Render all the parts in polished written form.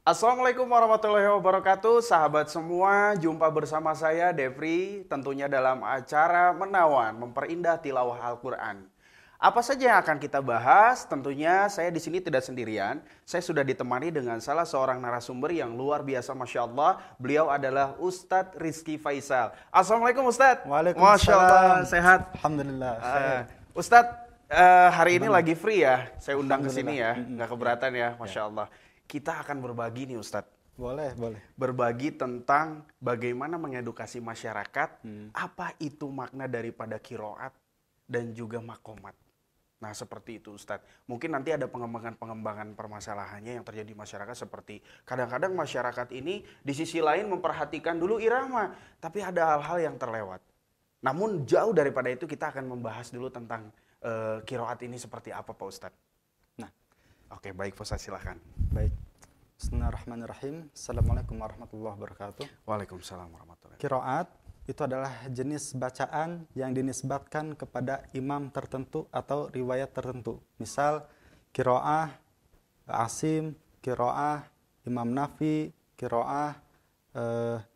Assalamualaikum warahmatullahi wabarakatuh, sahabat semua. Jumpa bersama saya Devri, tentunya dalam acara Menawan Memperindah Tilawah Al-Quran. Apa saja yang akan kita bahas? Tentunya saya di sini tidak sendirian. Saya sudah ditemani dengan salah seorang narasumber yang luar biasa, masya Allah. Beliau adalah Ustadz Rizky Faisal. Assalamualaikum Ustadz. Masya Allah, Waalaikumsalam. sehat. Alhamdulillah, sehat. Ustadz, hari ini Gimana? lagi free ya. Saya undang ke Alhamdulillah. sini ya, Mm-mm. nggak keberatan ya, Ya. masya Allah. Kita akan berbagi nih Ustadz, Boleh, boleh. berbagi tentang bagaimana mengedukasi masyarakat, apa itu makna daripada kiroat dan juga makomat. Nah seperti itu Ustadz. Mungkin nanti ada pengembangan-pengembangan permasalahannya yang terjadi di masyarakat, seperti kadang-kadang masyarakat ini di sisi lain memperhatikan dulu irama, tapi ada hal-hal yang terlewat. Namun jauh daripada itu kita akan membahas dulu tentang kiroat ini seperti apa Pak Ustadz. Nah, Oke baik Pak Ustadz, silahkan. baik. Bismillahirrahmanirrahim. Assalamualaikum warahmatullahi wabarakatuh. Waalaikumsalam warahmatullahi wabarakatuh. Qiraat itu adalah jenis bacaan yang dinisbatkan kepada imam tertentu atau riwayat tertentu. Misal, qiraah Asim, qiraah Imam Nafi, qiraah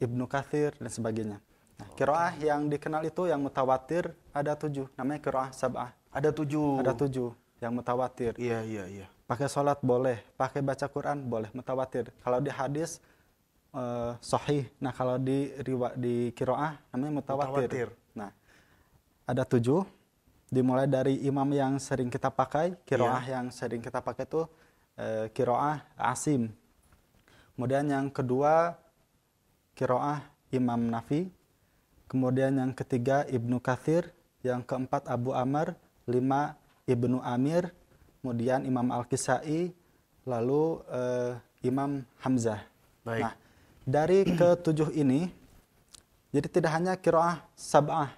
Ibnu Katsir, dan sebagainya. Nah, qiraah yang dikenal itu yang mutawatir ada 7, namanya qiraah sab'ah. Ada 7. Ada 7 yang mutawatir. Iya, iya, iya. Pakai sholat boleh, pakai baca Quran boleh, mutawatir. Kalau di hadis sahih. Nah, kalau di qiraah namanya mutawatir. Mutawatir. Nah, ada 7. Dimulai dari imam yang sering kita pakai, qiraah yang sering kita pakai itu qiraah Asim. Kemudian yang kedua qiraah Imam Nafi. Kemudian yang ketiga Ibnu Katsir, yang keempat Abu Amr, 5 Ibnu Amir, kemudian Imam Al-Kisai, lalu Imam Hamzah. Baik. Nah, dari ketujuh ini, jadi tidak hanya qiraah sab'ah,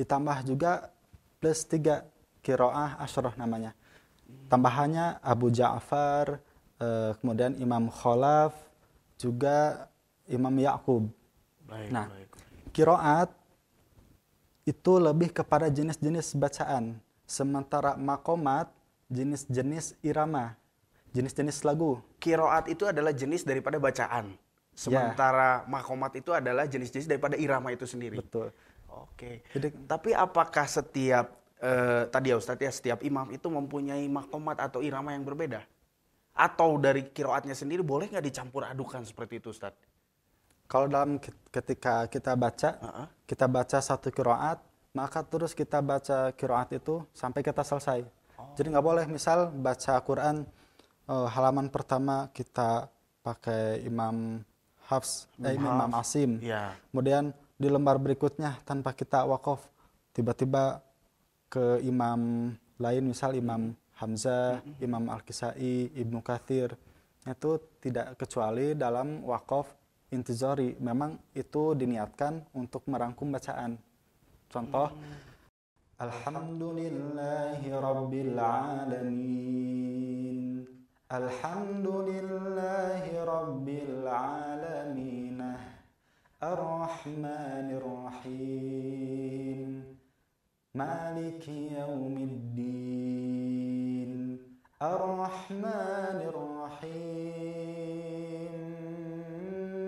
ditambah juga plus 3 qiraah asyarah namanya. Tambahannya Abu Ja'far, kemudian Imam Khalaf, juga Imam Ya'qub. Baik, Nah, baik. qiraat itu lebih kepada jenis-jenis bacaan. Sementara makomat jenis-jenis irama, jenis-jenis lagu. Kiroat itu adalah jenis daripada bacaan. Sementara makomat itu adalah jenis-jenis daripada irama itu sendiri. Betul. Oke. Jadi Tapi apakah setiap tadi ya Ustadz ya, setiap imam itu mempunyai makomat atau irama yang berbeda? Atau dari kiroatnya sendiri boleh nggak dicampur adukan seperti itu Ustadz? kalau dalam ketika kita baca, Heeh. kita baca satu qiraat, maka terus kita baca qiraat itu sampai kita selesai. Jadi nggak boleh misal baca Quran halaman pertama kita pakai Imam Hafs, Imam Asim. Ya. Kemudian di lembar berikutnya tanpa kita wakaf, tiba-tiba ke imam lain, misal Imam Hamzah, Imam Al-Kisai, Ibnu Katsir. Itu tidak kecuali dalam wakaf intizari. Memang itu diniatkan untuk merangkum bacaan. Contoh, Alhamdulillahi Rabbil Alamin. Alhamdulillahi Rabbil Alamin. Ar-Rahmanir Rahim. Maliki Yaumiddin. Ar-Rahmanir Rahim.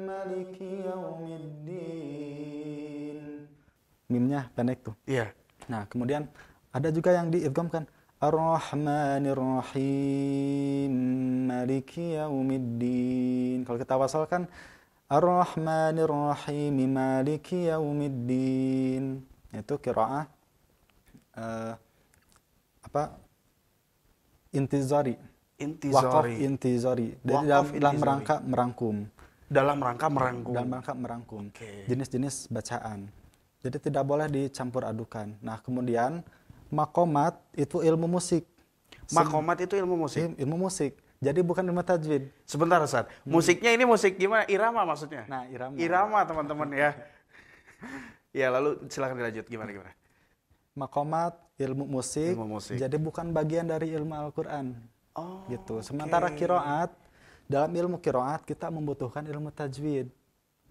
Maliki Yaumiddin. Mimnya pendek tuh. Iya. Nah, kemudian ada juga yang diidghamkan Ar-Rahmanir Rahim Maliki Yaumiddin. Kalau kita wasalkan Ar-Rahmanir Rahim Maliki Yaumiddin. Itu qiraah intizari. Waqaf Intizari. intizari. Jadi Waqaf dalam intizari. rangka merangkum. Dalam rangka merangkum. Dalam rangka merangkum. Oke. Jenis-jenis bacaan. Jadi tidak boleh dicampur adukan. Nah, kemudian makomat itu ilmu musik. Makomat itu ilmu musik. Ilmu musik. Jadi bukan ilmu tajwid. Sebentar Ustadz. Musiknya ini musik gimana? Irama maksudnya? Nah, irama. Irama teman-teman ya. Ya lalu silakan dilanjut gimana? Makomat ilmu musik. Ilmu musik. Jadi bukan bagian dari ilmu Al-Qur'an. Oh, Gitu. Sementara qiraat, dalam ilmu qiraat kita membutuhkan ilmu tajwid.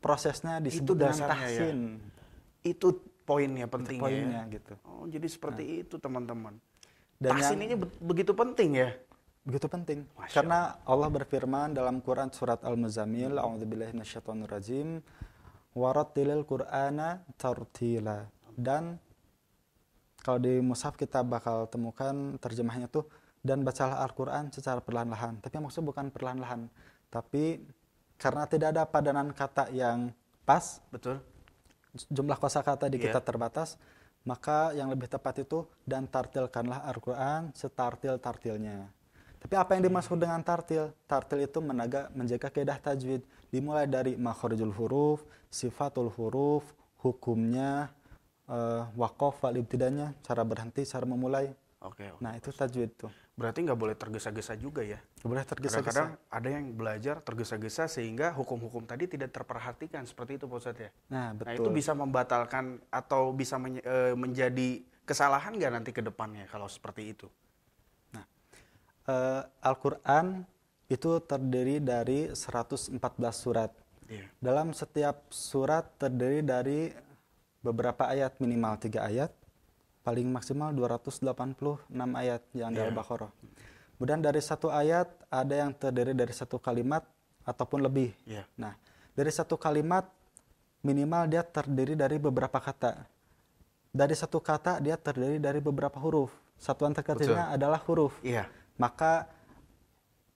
Prosesnya Itu disebut dengan dasarnya ya? tahsin. Itu poinnya pentingnya Poinnya ya. gitu. Oh, jadi seperti itu teman-teman. Dan Tahsin ini begitu penting ya. begitu penting. Masya Karena Allah berfirman dalam Quran surat Al-Muzammil, a'udzubillahi minasyaitonirrajim, warattilil Qur'ana tartila. Dan kalau di mushaf kita bakal temukan terjemahnya tuh, dan bacalah Al-Quran secara perlahan-lahan. Tapi maksudnya bukan perlahan-lahan, tapi karena tidak ada padanan kata yang pas, Betul. jumlah kosakata di kita Iya. terbatas, maka yang lebih tepat itu dan tartilkanlah Al-Quran setartil-tartilnya. Tapi apa yang dimaksud dengan tartil? Tartil itu menjaga kaidah tajwid, dimulai dari makharijul huruf, sifatul huruf, hukumnya, waqaf wal ibtidanya, cara berhenti, cara memulai. Oke. Nah, itu tajwid tuh. Berarti nggak boleh tergesa-gesa juga ya? Nggak boleh tergesa-gesa. Kadang-kadang ada yang belajar tergesa-gesa sehingga hukum-hukum tadi tidak terperhatikan seperti itu, Pak Ustadz ya. Nah, Nah, betul. itu bisa membatalkan atau bisa menjadi kesalahan nggak nanti ke depannya kalau seperti itu? Al-Quran itu terdiri dari 114 surat. Iya. Dalam setiap surat terdiri dari beberapa ayat, minimal 3 ayat, paling maksimal 286 ayat yang dari Iya. Al-Baqarah. Kemudian dari satu ayat ada yang terdiri dari satu kalimat ataupun lebih. Iya. Nah, dari satu kalimat minimal dia terdiri dari beberapa kata. Dari satu kata dia terdiri dari beberapa huruf. Satuan terkecilnya adalah huruf. Iya. Maka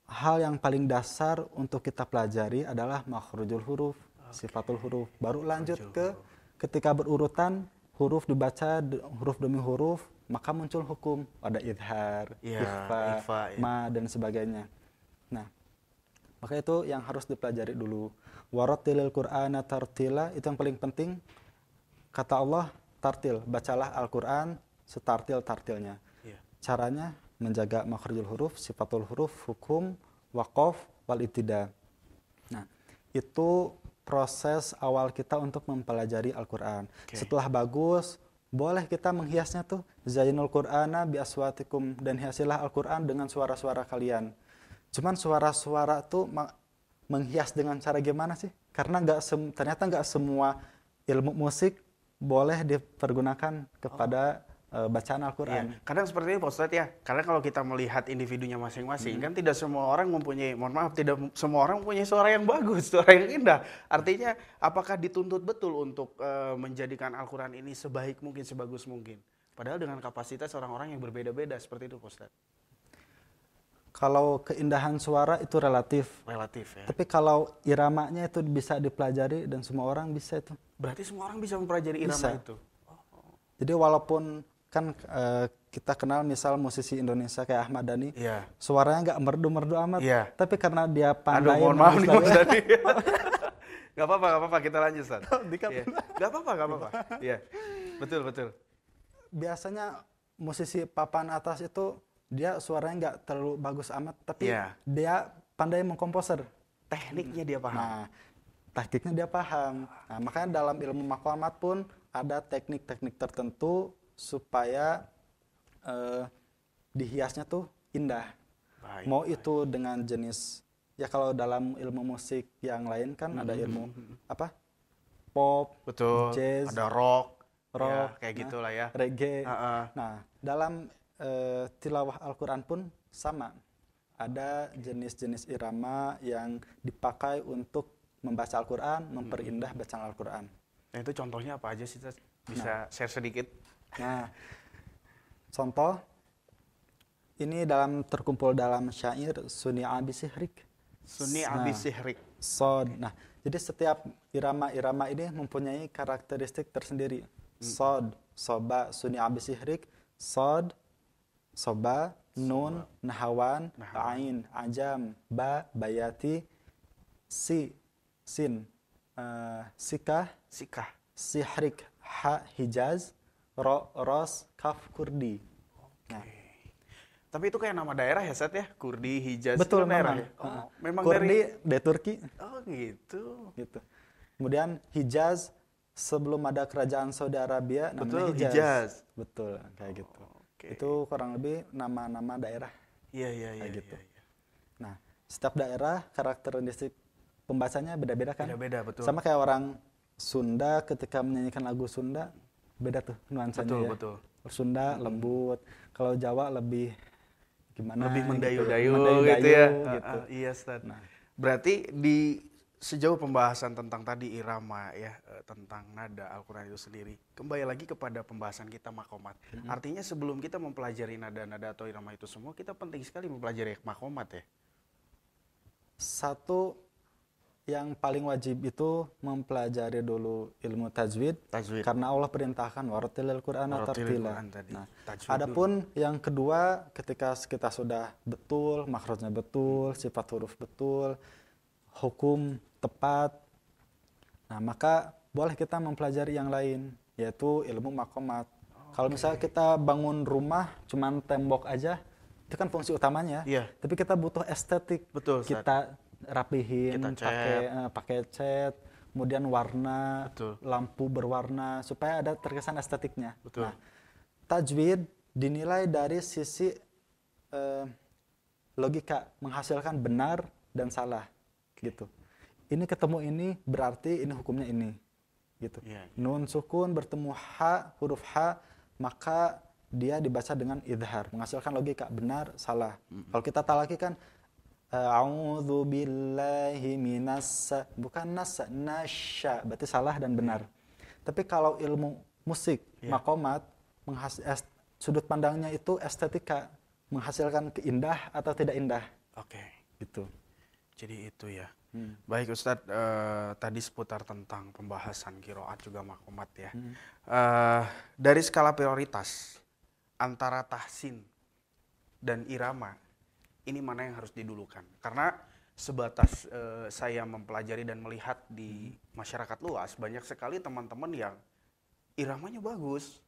hal yang paling dasar untuk kita pelajari adalah makhrujul huruf, sifatul huruf. Baru lanjut ke ketika berurutan huruf dibaca huruf demi huruf, maka muncul hukum. Ada idhar, Iya, ikhfa, ya. ma dan sebagainya. Nah, maka itu yang harus dipelajari dulu. Warattilil Qur'ana tartila, itu yang paling penting. Kata Allah, tartil, bacalah Al-Qur'an setartil-tartilnya. Iya. Caranya menjaga makhrajul huruf, sifatul huruf, hukum, waqaf, wal ibtida. Nah, itu proses awal kita untuk mempelajari Al-Quran. Oke. Setelah bagus, boleh kita menghiasnya tuh, zainul Qur'ana bi aswatikum, dan hiasilah Al-Quran dengan suara-suara kalian. Cuman suara-suara tuh menghias dengan cara gimana sih? Karena ternyata nggak semua ilmu musik boleh dipergunakan kepada bacaan Al-Quran. Iya. Kadang seperti itu Pak Ustadz ya. Karena kalau kita melihat individunya masing-masing, kan tidak semua orang mempunyai, tidak semua orang mempunyai suara yang bagus, suara yang indah. Artinya apakah dituntut betul untuk menjadikan Al-Quran ini sebaik mungkin, sebagus mungkin? Padahal dengan kapasitas orang-orang yang berbeda-beda seperti itu Pak Ustadz. Kalau keindahan suara itu relatif. Relatif ya. Tapi kalau iramanya itu bisa dipelajari dan semua orang bisa itu. Berarti semua orang bisa mempelajari irama Bisa. itu? Jadi walaupun kan kita kenal misal musisi Indonesia kayak Ahmad Dhani, Iya. suaranya nggak merdu-merdu amat, Iya. tapi karena dia Aduh, pandai mohon maaf nih menulis Mas lagu- Dani. Gak apa-apa, kita lanjut Ustaz. Dikat. Iya. Gak apa-apa. Iya, betul. Biasanya musisi papan atas itu dia suaranya nggak terlalu bagus amat, tapi Iya. dia pandai mengkomposer. Tekniknya dia paham. Nah, taktiknya dia paham. Nah, makanya dalam ilmu maqamat pun ada teknik-teknik tertentu supaya dihiasnya tuh indah. Baik, Mau itu dengan jenis, ya kalau dalam ilmu musik yang lain kan ada ilmu apa? Pop, Betul, jazz, ada rock, rock, ya, kayak nah, gitulah ya. reggae. Heeh. Nah, dalam tilawah Al-Quran pun sama. Ada jenis-jenis irama yang dipakai untuk membaca Al-Quran, memperindah bacaan Al-Quran. Nah itu contohnya apa aja sih Ustaz? Bisa share sedikit? Nah, contoh, ini terkumpul dalam syair Suni'a bisihrik. Sunni Nah, abis sihrik. Sod. Nah, jadi setiap irama-irama ini mempunyai karakteristik tersendiri. Sod, soba, Suni'a bisihrik, sod, soba, nun, nahawan, ain, ajam, ba, bayati, sin, sikah, Sikah. sihrik, ha, hijaz, ro, ros, kaf, kurdi. Nah, Tapi itu kayak nama daerah ya Ustaz ya? Kurdi, Hijaz, betul itu daerah memang. ya? Oh, memang Kurdi dari... dari Turki. Oh gitu. Gitu. Kemudian Hijaz, sebelum ada kerajaan Saudi Arabia namanya Betul, Hijaz. Hijaz. Betul, kayak gitu. Oke. Itu kurang lebih nama-nama daerah. Iya. gitu. Nah, setiap daerah karakteristik pembacanya beda-beda kan? Beda-beda, betul. Sama kayak orang Sunda ketika menyanyikan lagu Sunda, beda tuh nuansanya ya. Betul. Sunda lembut, kalau Jawa lebih gimana lebih gitu, mendayu-dayu mendayu-dayu gitu ya. gitu. Iya, Ustaz. Nah, Berarti di sejauh pembahasan tentang tadi irama ya, tentang nada Al-Qur'an itu sendiri, kembali lagi kepada pembahasan kita makomat. Artinya sebelum kita mempelajari nada-nada atau irama itu semua, kita penting sekali mempelajari makomat ya. satu yang paling wajib itu mempelajari dulu ilmu tajwid, Tajwid. karena Allah perintahkan warattilil Qur'ana Warattilil tartila. Qur'an tadi. Nah, Tajwid adapun yang kedua, ketika kita sudah betul, makhrajnya betul, sifat huruf betul, hukum tepat, nah maka boleh kita mempelajari yang lain, yaitu ilmu makomat. Kalau misalnya kita bangun rumah cuman tembok aja, itu kan fungsi utamanya. Iya. Tapi kita butuh estetik. Betul, Ustaz. Kita rapihin, Kita pakai cat, kemudian warna, Betul. lampu berwarna supaya ada terkesan estetiknya. Betul. Nah, tajwid dinilai dari sisi logika, menghasilkan benar dan salah, gitu. Ini ketemu ini berarti ini hukumnya ini, gitu. Iya. Nun sukun bertemu ha, huruf ha, maka dia dibaca dengan idhar, menghasilkan logika benar salah. Kalau kita talaki kan a'udzu billahi minas, bukan nasya, berarti salah dan benar. Tapi kalau ilmu musik, makomat, sudut pandangnya itu estetika, menghasilkan keindah atau tidak indah. Oke. Gitu. Jadi itu ya. Baik Ustadz, tadi seputar tentang pembahasan qiraat juga makomat ya. Dari skala prioritas antara tahsin dan irama, ini mana yang harus didulukan? Karena sebatas saya mempelajari dan melihat di masyarakat luas, banyak sekali teman-teman yang iramanya bagus,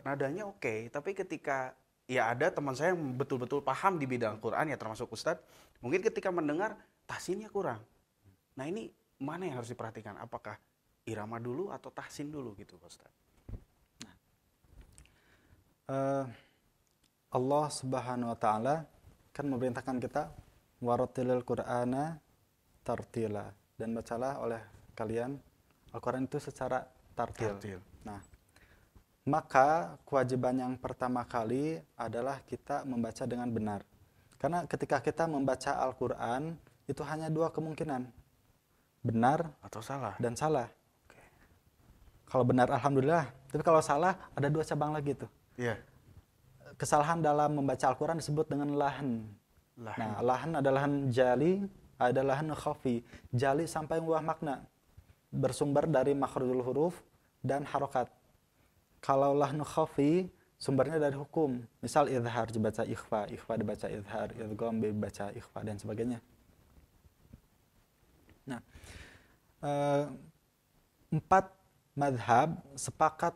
nadanya oke, tapi ketika ya ada teman saya yang betul-betul paham di bidang Quran ya, termasuk Ustadz, mungkin ketika mendengar tahsinnya kurang. Nah ini mana yang harus diperhatikan? Apakah irama dulu atau tahsin dulu gitu Ustadz? Allah Subhanahu wa taala kan memerintahkan kita warattilil Qur'ana tartila, dan bacalah oleh kalian Al-Qur'an itu secara tartil. Nah, maka kewajiban yang pertama kali adalah kita membaca dengan benar. Karena ketika kita membaca Al-Qur'an itu hanya dua kemungkinan. Benar Atau salah? dan salah. Kalau benar alhamdulillah, tapi kalau salah ada dua cabang lagi tuh. Iya. Kesalahan dalam membaca Al-Qur'an disebut dengan lahan. Nah, lahan adalah lahan jali, ada lahan khafi. Jali sampai buah makna, bersumber dari makhrajul huruf dan harokat. Kalau lahan khafi, sumbernya dari hukum. Misal idhar dibaca ikhfa, ikhfa dibaca idhar, idgham dibaca ikhfa, dan sebagainya. Nah, 4 madhab sepakat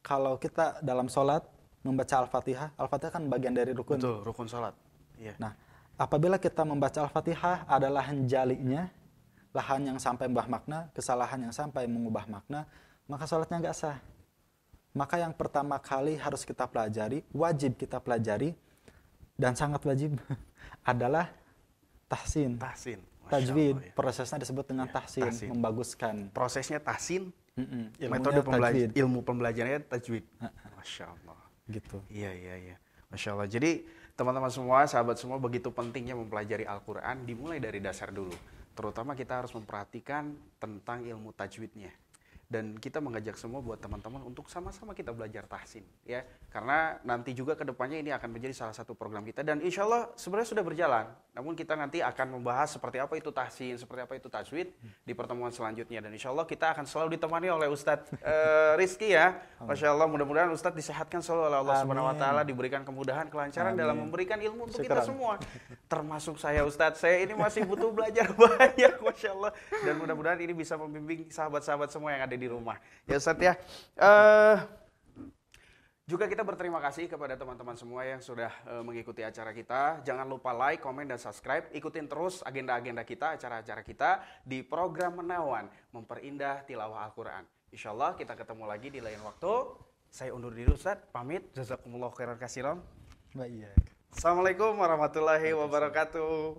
kalau kita dalam sholat membaca Al-Fatihah. Al-Fatihah kan bagian dari rukun. Betul, rukun sholat. Iya. Nah, apabila kita membaca Al-Fatihah ada lahan jalinya, lahan yang sampai mengubah makna, kesalahan yang sampai mengubah makna, maka sholatnya nggak sah. Maka yang pertama kali harus kita pelajari, wajib kita pelajari, dan sangat wajib adalah tahsin. Tahsin. Tajwid, Allah, ya. Prosesnya disebut dengan tahsin, membaguskan. Prosesnya tahsin, Ilmunya metode ilmu pembelajarannya tajwid. Masya Allah. Gitu. Iya. Masya Allah. Jadi teman-teman semua, sahabat semua, begitu pentingnya mempelajari Al-Quran dimulai dari dasar dulu. Terutama kita harus memperhatikan tentang ilmu tajwidnya. Dan kita mengajak semua buat teman-teman untuk sama-sama kita belajar tahsin, ya. Karena nanti juga ke depannya ini akan menjadi salah satu program kita. Dan insya Allah sebenarnya sudah berjalan. Namun kita nanti akan membahas seperti apa itu tahsin, seperti apa itu tajwid di pertemuan selanjutnya. Dan insya Allah kita akan selalu ditemani oleh Ustadz Rizky ya. Masya Allah, mudah-mudahan Ustadz disehatkan selalu oleh Allah Subhanahu Wa Taala, diberikan kemudahan, kelancaran dalam memberikan ilmu untuk kita semua. Termasuk saya Ustadz, saya ini masih butuh belajar banyak, Masya Allah. Dan mudah-mudahan ini bisa membimbing sahabat-sahabat semua yang ada di rumah. Ya Ustadz ya. Juga kita berterima kasih kepada teman-teman semua yang sudah mengikuti acara kita. Jangan lupa like, komen, dan subscribe. Ikutin terus agenda-agenda kita, acara-acara kita di program Menawan, memperindah tilawah Al-Quran. Insya Allah kita ketemu lagi di lain waktu. Saya undur diri Ustadz, pamit. Jazakumullah khairan katsiran. Baik. Assalamualaikum warahmatullahi wabarakatuh.